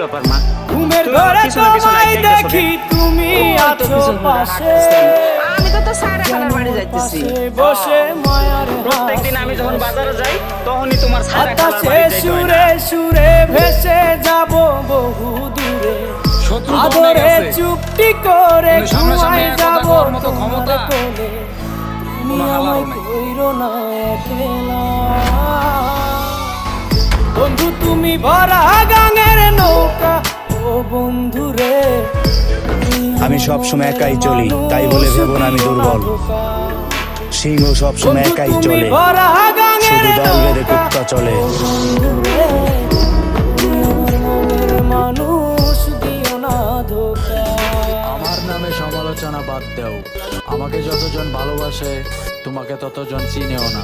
ব্যাপার মা? ঘুমের ঘরে তোমায় দেখি তুমি আছো পাশে, আমি তো স্যার খালার বাড়ি যাইতেছি। বসে মায়ার প্রত্যেকদিন আমি যখন বাজারে যাই তখনই তোমার সারা খালার বাতাসে বাড়ি যাইতে হয় না। সুরে সুরে ভেসে যাব বহু দূরে, শত্রু তো অনেক আদরে আছে, চুপটি করে কিন্তু সামনে সামনে ঘুমাই এক কথা যাব কওয়ার মতো তোমার ক্ষমতা কোলে। তুমি কোনো হালারও আমায় নাই। কইরো না একলা, বন্ধু তুমি ভরা গাঙের নৌকা, ও বন্ধু রে আমি সবসময় একাই চলি, তাই বলে ভেবো না আমি দুর্বল। সিংহ সবসময় একাই চলে, শুধু দল বেঁধে কুত্তা চলে। মানুষ দিও না ধোকা। আমার নামে সমালোচনা বাদ দাও, আমাকে যতজন ভালোবাসে তোমাকে ততজন চিনেও না।